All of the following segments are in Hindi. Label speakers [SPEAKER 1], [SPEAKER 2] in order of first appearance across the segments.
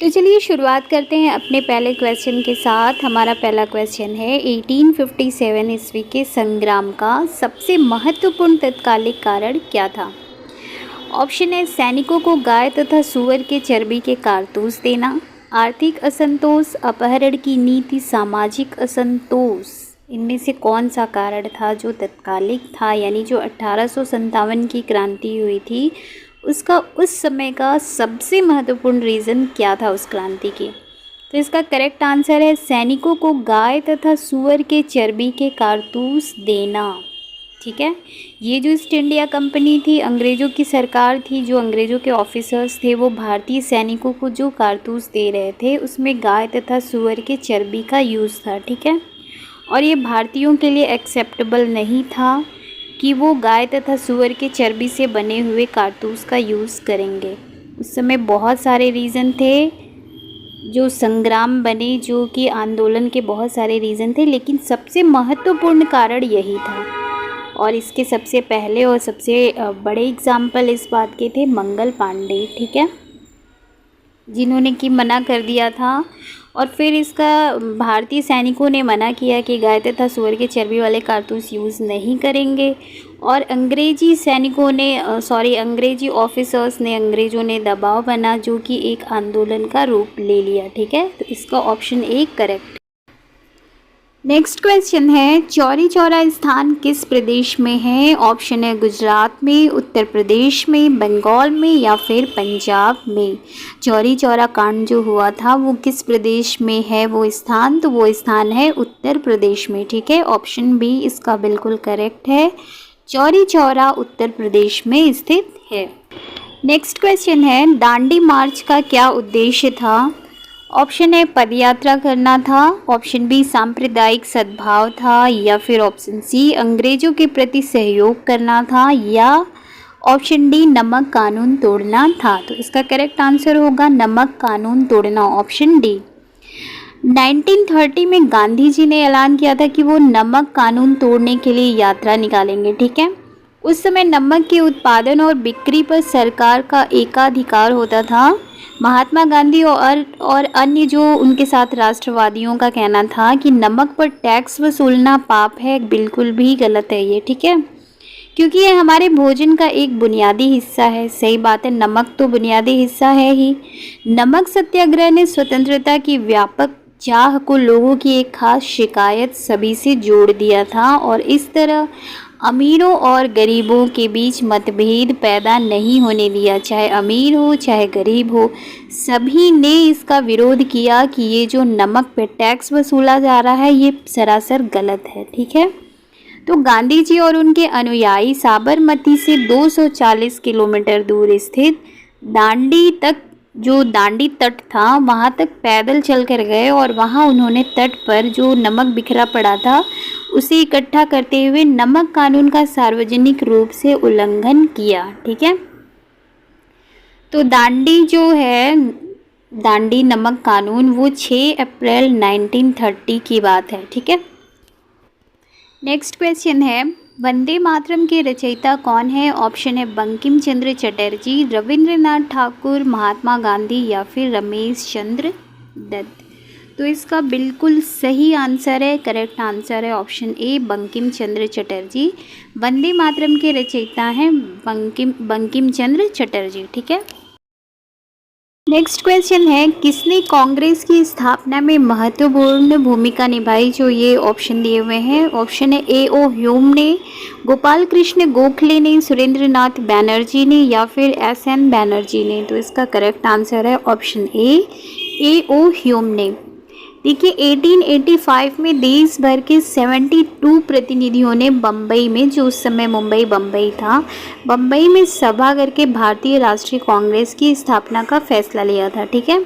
[SPEAKER 1] तो चलिए शुरुआत करते हैं अपने पहले क्वेश्चन के साथ। हमारा पहला क्वेश्चन है 1857 ईस्वी के संग्राम का सबसे महत्वपूर्ण तत्कालिक कारण क्या था। ऑप्शन है सैनिकों को गाय तथा सूअर के चर्बी के कारतूस देना, आर्थिक असंतोष, अपहरण की नीति, सामाजिक असंतोष। इनमें से कौन सा कारण था जो तत्कालिक था, यानी जो 1857 की क्रांति हुई थी उसका उस समय का सबसे महत्वपूर्ण रीज़न क्या था उस क्रांति की। तो इसका करेक्ट आंसर है सैनिकों को गाय तथा सूअर के चर्बी के कारतूस देना। ठीक है, ये जो ईस्ट इंडिया कंपनी थी, अंग्रेज़ों की सरकार थी, जो अंग्रेज़ों के ऑफिसर्स थे वो भारतीय सैनिकों को जो कारतूस दे रहे थे उसमें गाय तथा सूअर के चर्बी का यूज़ था। ठीक है, और ये भारतीयों के लिए एक्सेप्टेबल नहीं था कि वो गाय तथा सूअर के चर्बी से बने हुए कारतूस का यूज़ करेंगे। उस समय बहुत सारे रीज़न थे जो संग्राम बने, जो कि आंदोलन के बहुत सारे रीज़न थे, लेकिन सबसे महत्वपूर्ण कारण यही था। और इसके सबसे पहले और सबसे बड़े एग्जाम्पल इस बात के थे मंगल पांडे। ठीक है, जिन्होंने कि मना कर दिया था, और फिर इसका भारतीय सैनिकों ने मना किया कि गाय तथा सूअर के चर्बी वाले कारतूस यूज़ नहीं करेंगे, और अंग्रेजी सैनिकों ने अंग्रेजी ऑफिसर्स ने, अंग्रेज़ों ने दबाव बना, जो कि एक आंदोलन का रूप ले लिया। ठीक है, तो इसका option A correct. Next question है चौरी चौरा स्थान किस प्रदेश में है। ऑप्शन है गुजरात में, उत्तर प्रदेश में, बंगाल में या फिर पंजाब में। चौरी चौरा कांड जो हुआ था वो किस प्रदेश में है वो स्थान, तो वो स्थान है उत्तर प्रदेश में। ठीक है, ऑप्शन बी इसका बिल्कुल करेक्ट है, चौरी चौरा उत्तर प्रदेश में स्थित है। नेक्स्ट क्वेश्चन है दांडी मार्च का क्या उद्देश्य था। ऑप्शन ए पदयात्रा करना था, ऑप्शन बी सांप्रदायिक सद्भाव था, या फिर ऑप्शन सी अंग्रेजों के प्रति सहयोग करना था, या ऑप्शन डी नमक कानून तोड़ना था। तो इसका करेक्ट आंसर होगा नमक कानून तोड़ना, ऑप्शन डी। 1930 में गांधी जी ने ऐलान किया था कि वो नमक कानून तोड़ने के लिए यात्रा निकालेंगे। ठीक है, उस समय नमक के उत्पादन और बिक्री पर सरकार का एकाधिकार होता था। महात्मा गांधी और अन्य जो उनके साथ राष्ट्रवादियों का कहना था कि नमक पर टैक्स वसूलना पाप है, बिल्कुल भी गलत है ये। ठीक है, क्योंकि ये हमारे भोजन का एक बुनियादी हिस्सा है। सही बात है, नमक तो बुनियादी हिस्सा है ही। नमक सत्याग्रह ने स्वतंत्रता की व्यापक चाह को लोगों की एक खास शिकायत सभी से जोड़ दिया था, और इस तरह अमीरों और गरीबों के बीच मतभेद पैदा नहीं होने दिया। चाहे अमीर हो चाहे गरीब हो, सभी ने इसका विरोध किया कि ये जो नमक पे टैक्स वसूला जा रहा है ये सरासर गलत है। ठीक है, तो गांधी जी और उनके अनुयायी साबरमती से 240 किलोमीटर दूर स्थित दांडी तक, जो दांडी तट था, वहाँ तक पैदल चल कर गए, और वहाँ उन्होंने तट पर जो नमक बिखरा पड़ा था उसे इकट्ठा करते हुए नमक कानून का सार्वजनिक रूप से उल्लंघन किया। ठीक है, तो दांडी जो है, दांडी नमक कानून, वो 6 अप्रैल 1930 की बात है। ठीक है, नेक्स्ट क्वेश्चन है वंदे मातरम के रचयिता कौन है। ऑप्शन है बंकिम चंद्र चटर्जी, रविंद्रनाथ ठाकुर, महात्मा गांधी या फिर रमेश चंद्र दत्त। तो इसका बिल्कुल सही आंसर है, करेक्ट आंसर है ऑप्शन ए बंकिम चंद्र चटर्जी। वंदे मातरम के रचयिता हैं बंकिम चंद्र चटर्जी। ठीक है, नेक्स्ट क्वेश्चन है किसने कांग्रेस की स्थापना में महत्वपूर्ण भूमिका निभाई। जो ये ऑप्शन दिए हुए हैं, ऑप्शन है ए ओ ह्यूम ने, गोपाल कृष्ण गोखले ने, सुरेंद्रनाथ बैनर्जी ने या फिर एस एन बैनर्जी ने। तो इसका करेक्ट आंसर है ऑप्शन ए ओ ह्यूम ने। देखिए 1885 में देश भर के 72 प्रतिनिधियों ने बम्बई में, जो उस समय मुंबई बम्बई था, बम्बई में सभा करके भारतीय राष्ट्रीय कांग्रेस की स्थापना का फैसला लिया था। ठीक है,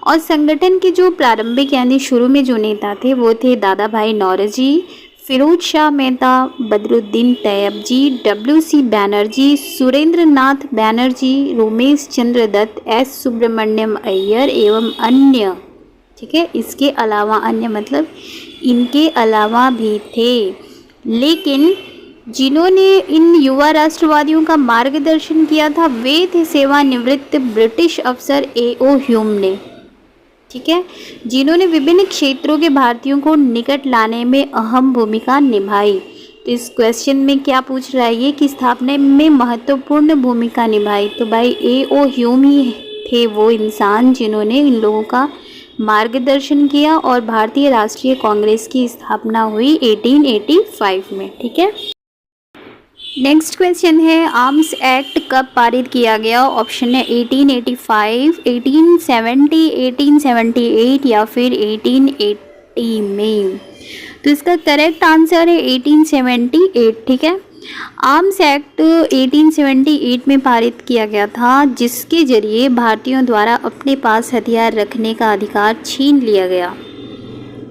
[SPEAKER 1] और संगठन के जो प्रारंभिक यानी शुरू में जो नेता थे वो थे दादा भाई नौरोजी, फिरोज शाह मेहता, बदरुद्दीन तैयबजी, WC बैनर्जी, सुरेंद्रनाथ बैनर्जी, रोमेश चंद्र दत्त, S सुब्रमण्यम अय्यर एवं अन्य। ठीक है, इसके अलावा अन्य मतलब इनके अलावा भी थे, लेकिन जिन्होंने इन युवा राष्ट्रवादियों का मार्गदर्शन किया था वे थे सेवानिवृत्त ब्रिटिश अफसर A.O. ह्यूम ने। ठीक है, जिन्होंने विभिन्न क्षेत्रों के भारतीयों को निकट लाने में अहम भूमिका निभाई। तो इस क्वेश्चन में क्या पूछ रहा है ये कि स्थापना में महत्वपूर्ण भूमिका निभाई। तो भाई A.O. ह्यूम ही थे वो इंसान जिन्होंने इन लोगों का मार्गदर्शन किया और भारतीय राष्ट्रीय कांग्रेस की स्थापना हुई 1885 में। ठीक है, नेक्स्ट क्वेश्चन है आर्म्स एक्ट कब पारित किया गया। ऑप्शन है 1885, 1870, 1878 या फिर 1880 में। तो इसका करेक्ट आंसर है 1878। ठीक है, आर्म्स एक्ट 1878 में पारित किया गया था, जिसके जरिए भारतीयों द्वारा अपने पास हथियार रखने का अधिकार छीन लिया गया।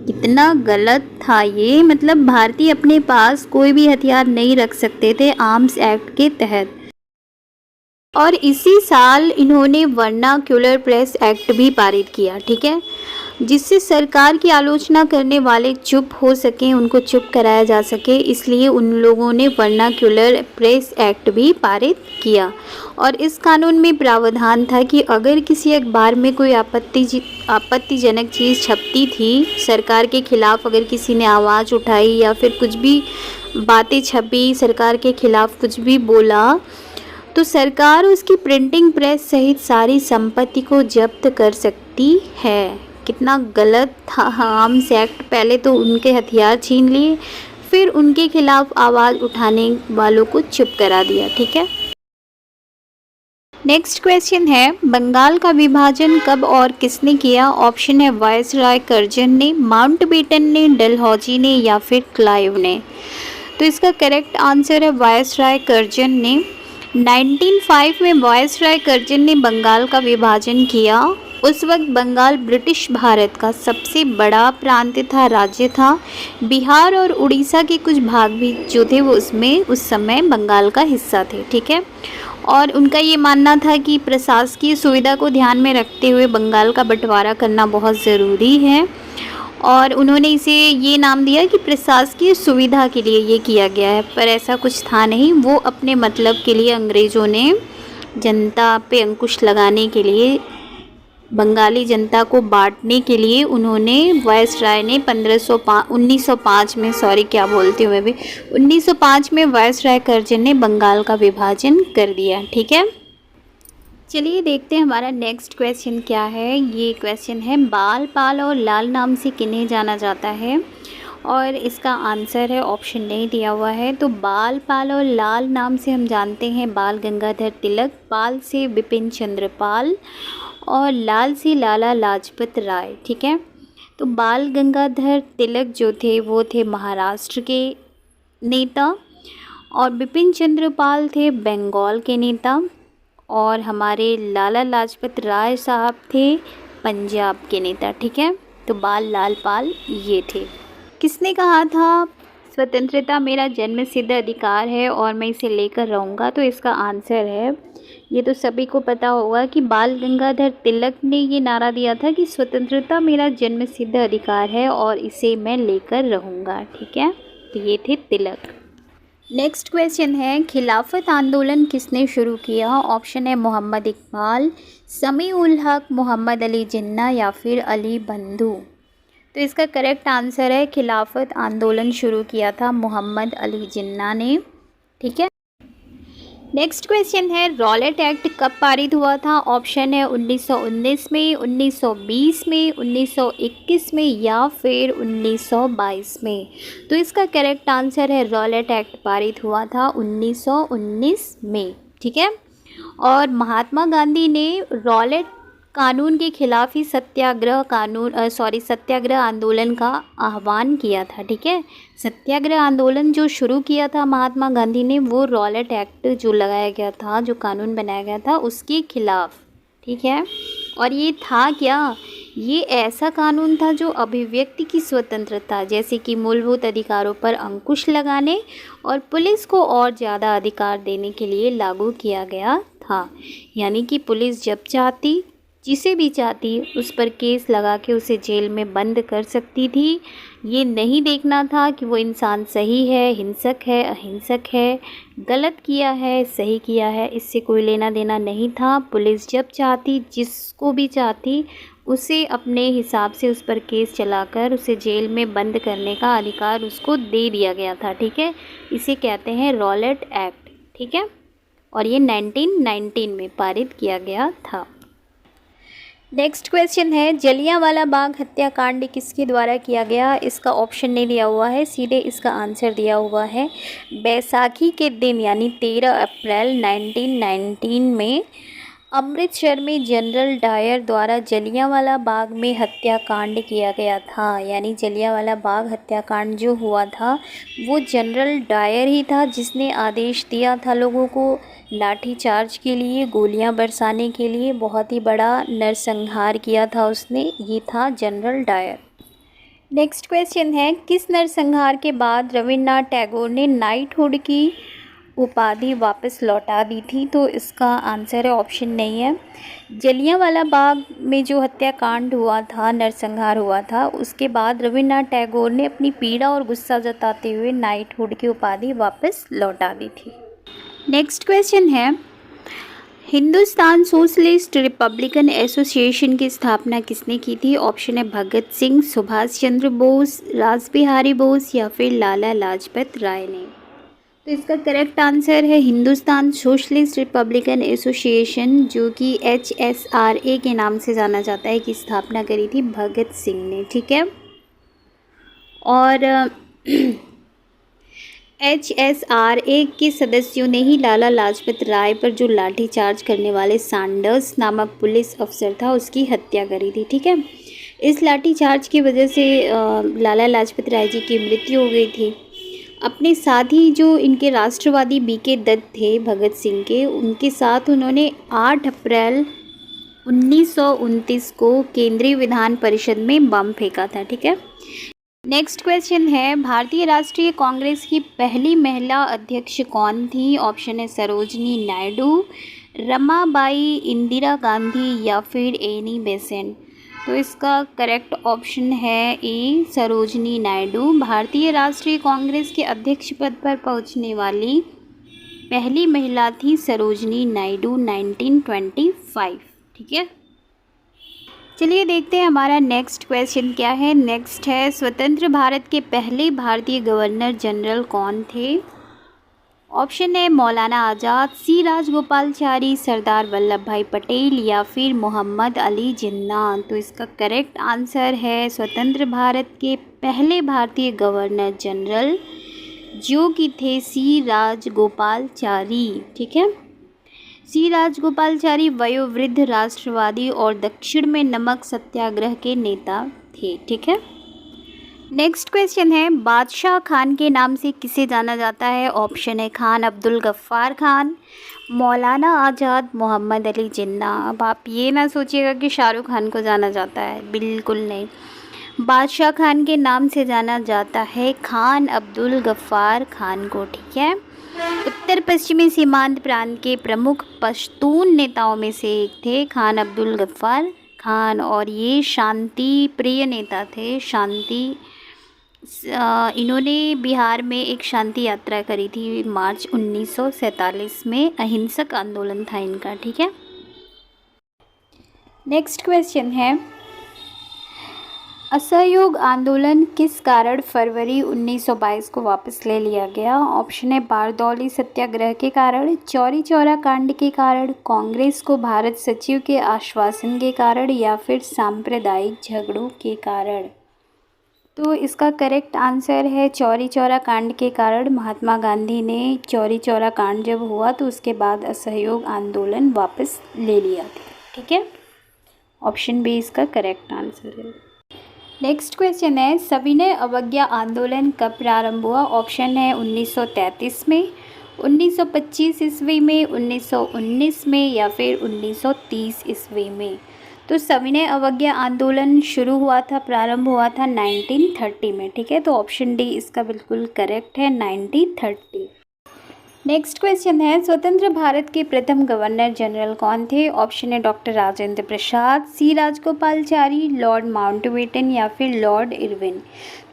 [SPEAKER 1] कितना गलत था ये, मतलब भारतीय अपने पास कोई भी हथियार नहीं रख सकते थे आर्म्स एक्ट के तहत। और इसी साल इन्होंने वर्नाक्युलर प्रेस एक्ट भी पारित किया। ठीक है, जिससे सरकार की आलोचना करने वाले चुप हो सकें, उनको चुप कराया जा सके, इसलिए उन लोगों ने वर्नाक्युलर प्रेस एक्ट भी पारित किया। और इस कानून में प्रावधान था कि अगर किसी अखबार में कोई आपत्तिजनक चीज़ छपती थी, सरकार के खिलाफ अगर किसी ने आवाज़ उठाई या फिर कुछ भी बातें छपी, सरकार के खिलाफ कुछ भी बोला, तो सरकार उसकी प्रिंटिंग प्रेस सहित सारी संपत्ति को जब्त कर सकती है। कितना गलत था आर्म्स एक्ट। पहले तो उनके हथियार छीन लिए, फिर उनके खिलाफ आवाज़ उठाने वालों को चुप करा दिया। ठीक है, नेक्स्ट क्वेश्चन है बंगाल का विभाजन कब और किसने किया। ऑप्शन है वायसराय कर्जन ने, माउंटबेटन ने, डलहौजी ने या फिर क्लाइव ने। तो इसका करेक्ट आंसर है वायसराय कर्जन ने। 1905 में वायसराय कर्जन ने बंगाल का विभाजन किया। उस वक्त बंगाल ब्रिटिश भारत का सबसे बड़ा प्रांत था, राज्य था। बिहार और उड़ीसा के कुछ भाग भी जो थे वो उसमें उस समय बंगाल का हिस्सा थे। ठीक है, और उनका ये मानना था कि प्रशासकीय सुविधा को ध्यान में रखते हुए बंगाल का बंटवारा करना बहुत ज़रूरी है, और उन्होंने इसे ये नाम दिया कि प्रशासकीय सुविधा के लिए ये किया गया है, पर ऐसा कुछ था नहीं। वो अपने मतलब के लिए, अंग्रेज़ों ने जनता पे अंकुश लगाने के लिए, बंगाली जनता को बांटने के लिए, उन्होंने वायसराय ने 1905 में, सॉरी क्या बोलती हूँ मैं भी, 1905 में वायसराय कर्जन ने बंगाल का विभाजन कर दिया। ठीक है, चलिए देखते हैं हमारा नेक्स्ट क्वेश्चन क्या है। ये क्वेश्चन है बाल, पाल और लाल नाम से किन्हें जाना जाता है, और इसका आंसर है, ऑप्शन नहीं दिया हुआ है। तो बाल, पाल और लाल नाम से हम जानते हैं बाल गंगाधर तिलक, पाल से बिपिन चंद्र पाल और लाल से लाला लाजपत राय। ठीक है, तो बाल गंगाधर तिलक जो थे वो थे महाराष्ट्र के नेता, और बिपिन चंद्र पाल थे बंगाल के नेता, और हमारे लाला लाजपत राय साहब थे पंजाब के नेता। ठीक है, तो बाल, लाल, पाल ये थे। किसने कहा था स्वतंत्रता मेरा जन्मसिद्ध अधिकार है और मैं इसे लेकर रहूँगा। तो इसका आंसर है, ये तो सभी को पता होगा कि बाल गंगाधर तिलक ने ये नारा दिया था कि स्वतंत्रता मेरा जन्मसिद्ध अधिकार है और इसे मैं लेकर रहूँगा। ठीक है, तो ये थे तिलक। नेक्स्ट क्वेश्चन है खिलाफत आंदोलन किसने शुरू किया। ऑप्शन है मोहम्मद इकबाल, समी उल हक, मोहम्मद अली जिन्ना या फिर अली बंधु। तो इसका करेक्ट आंसर है खिलाफत आंदोलन शुरू किया था मोहम्मद अली जिन्ना ने। ठीक है, नेक्स्ट क्वेश्चन है रॉलेट एक्ट कब पारित हुआ था। ऑप्शन है 1919 में, 1920 में, 1921 में या फिर 1922 में। तो इसका करेक्ट आंसर है रॉलेट एक्ट पारित हुआ था 1919 में। ठीक है, और महात्मा गांधी ने रॉलेट कानून के खिलाफ ही सत्याग्रह आंदोलन का आह्वान किया था। ठीक है, सत्याग्रह आंदोलन जो शुरू किया था महात्मा गांधी ने, वो रॉलेट एक्ट जो लगाया गया था, जो कानून बनाया गया था, उसके खिलाफ। ठीक है, और ये था क्या, ये ऐसा कानून था जो अभिव्यक्ति की स्वतंत्रता जैसे कि मूलभूत अधिकारों पर अंकुश लगाने और पुलिस को और ज़्यादा अधिकार देने के लिए लागू किया गया था। यानी कि पुलिस जब चाहती जिसे भी चाहती उस पर केस लगा के उसे जेल में बंद कर सकती थी। ये नहीं देखना था कि वो इंसान सही है, हिंसक है, अहिंसक है, गलत किया है, सही किया है, इससे कोई लेना देना नहीं था। पुलिस जब चाहती, जिसको भी चाहती, उसे अपने हिसाब से उस पर केस चलाकर उसे जेल में बंद करने का अधिकार उसको दे दिया गया था। ठीक है, इसे कहते हैं रॉलेट एक्ट। ठीक है, और ये 1919 में पारित किया गया था। नेक्स्ट क्वेश्चन है, जलियांवाला बाग हत्याकांड किसके द्वारा किया गया? इसका ऑप्शन नहीं दिया हुआ है, सीधे इसका आंसर दिया हुआ है। बैसाखी के दिन यानी 13 अप्रैल 1919 में अमृतसर में जनरल डायर द्वारा जलियांवाला बाग में हत्याकांड किया गया था। यानी जलियांवाला बाग हत्याकांड जो हुआ था वो जनरल डायर ही था जिसने आदेश दिया था लोगों को लाठीचार्ज के लिए, गोलियां बरसाने के लिए। बहुत ही बड़ा नरसंहार किया था उसने, ये था जनरल डायर। नेक्स्ट क्वेश्चन है, किस नरसंहार के बाद रविन्द्रनाथ टैगोर ने नाइटहुड की उपाधि वापस लौटा दी थी? तो इसका आंसर है ऑप्शन नहीं है। जलियांवाला बाग में जो हत्याकांड हुआ था, नरसंहार हुआ था, उसके बाद रविन्द्रनाथ टैगोर ने अपनी पीड़ा और गुस्सा जताते हुए नाइटहुड की उपाधि वापस लौटा दी थी। नेक्स्ट क्वेश्चन है, हिंदुस्तान सोशलिस्ट रिपब्लिकन एसोसिएशन की स्थापना किसने की थी? ऑप्शन है भगत सिंह, सुभाष चंद्र बोस, रासबिहारी बोस या फिर लाला लाजपत राय ने। तो इसका करेक्ट आंसर है हिंदुस्तान सोशलिस्ट रिपब्लिकन एसोसिएशन, जो कि HSRA के नाम से जाना जाता है, की स्थापना करी थी भगत सिंह ने। ठीक है, और HSRA के सदस्यों ने ही लाला लाजपत राय पर जो लाठीचार्ज करने वाले सैंडर्स नामक पुलिस अफसर था उसकी हत्या करी थी। ठीक है, इस लाठीचार्ज की वजह से लाला लाजपत राय जी की मृत्यु हो गई थी। अपने साथी जो इनके राष्ट्रवादी BK दत्त थे भगत सिंह के, उनके साथ उन्होंने 8 अप्रैल 1929 को केंद्रीय विधान परिषद में बम फेंका था। ठीक है, नेक्स्ट क्वेश्चन है, भारतीय राष्ट्रीय कांग्रेस की पहली महिला अध्यक्ष कौन थी? ऑप्शन है सरोजनी नायडू, रमाबाई, इंदिरा गांधी या फिर एनी बेसेंट। तो इसका करेक्ट ऑप्शन है ए, सरोजनी नायडू। भारतीय राष्ट्रीय कांग्रेस के अध्यक्ष पद पर पहुंचने वाली पहली महिला थी सरोजनी नायडू 1925। ठीक है, चलिए देखते हैं हमारा नेक्स्ट क्वेश्चन क्या है। नेक्स्ट है, स्वतंत्र भारत के पहले भारतीय गवर्नर जनरल कौन थे? ऑप्शन है मौलाना आज़ाद, सी राजगोपालचारी, सरदार वल्लभ भाई पटेल या फिर मोहम्मद अली जिन्ना। तो इसका करेक्ट आंसर है स्वतंत्र भारत के पहले भारतीय गवर्नर जनरल, जो कि थे सी राजगोपालचारी। ठीक है, सी राजगोपालचारी वयोवृद्ध राष्ट्रवादी और दक्षिण में नमक सत्याग्रह के नेता थे। ठीक है, नेक्स्ट क्वेश्चन है, बादशाह खान के नाम से किसे जाना जाता है? ऑप्शन है खान अब्दुल गफ्फार खान, मौलाना आज़ाद, मोहम्मद अली जिन्ना। अब आप ये ना सोचिएगा कि शाहरुख खान को जाना जाता है, बिल्कुल नहीं। बादशाह खान के नाम से जाना जाता है खान अब्दुल गफ्फार खान को। ठीक है, उत्तर पश्चिमी सीमांत प्रांत के प्रमुख पश्तून नेताओं में से एक थे खान अब्दुल गफ्फार खान, और ये शांति प्रिय नेता थे। इन्होंने बिहार में एक शांति यात्रा करी थी मार्च 1947 में, अहिंसक आंदोलन था इनका। ठीक है, नेक्स्ट क्वेश्चन है, असहयोग आंदोलन किस कारण फरवरी 1922 को वापस ले लिया गया? ऑप्शन है बारदौली सत्याग्रह के कारण, चौरी चौरा कांड के कारण, कांग्रेस को भारत सचिव के आश्वासन के कारण या फिर सांप्रदायिक झगड़ों के कारण। तो इसका करेक्ट आंसर है चौरी चौरा कांड के कारण। महात्मा गांधी ने चौरी चौरा कांड जब हुआ तो उसके बाद असहयोग आंदोलन वापस ले लिया था। ठीक है, ऑप्शन बी इसका करेक्ट आंसर है। नेक्स्ट क्वेश्चन है, सविनय अवज्ञा आंदोलन कब प्रारंभ हुआ? ऑप्शन है 1933 में, 1925 ईस्वी में, 1919 में या फिर 1930 ईस्वी में। तो सविनय अवज्ञा आंदोलन शुरू हुआ था, प्रारंभ हुआ था 1930 में। ठीक है, तो ऑप्शन डी इसका बिल्कुल करेक्ट है, 1930। नेक्स्ट क्वेश्चन है, स्वतंत्र भारत के प्रथम गवर्नर जनरल कौन थे? ऑप्शन है डॉक्टर राजेंद्र प्रसाद, सी राजगोपालचारी, लॉर्ड माउंटबेटन या फिर लॉर्ड इरविन।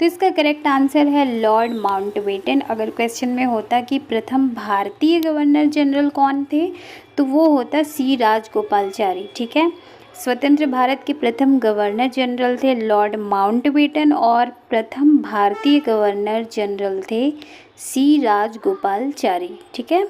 [SPEAKER 1] तो इसका करेक्ट आंसर है लॉर्ड माउंटबेटन। अगर क्वेश्चन में होता कि प्रथम भारतीय गवर्नर जनरल कौन थे तो वो होता सी राजगोपालचारी। ठीक है, स्वतंत्र भारत के प्रथम गवर्नर जनरल थे लॉर्ड माउंटबेटन और प्रथम भारतीय गवर्नर जनरल थे सी राजगोपालचारी। ठीक है।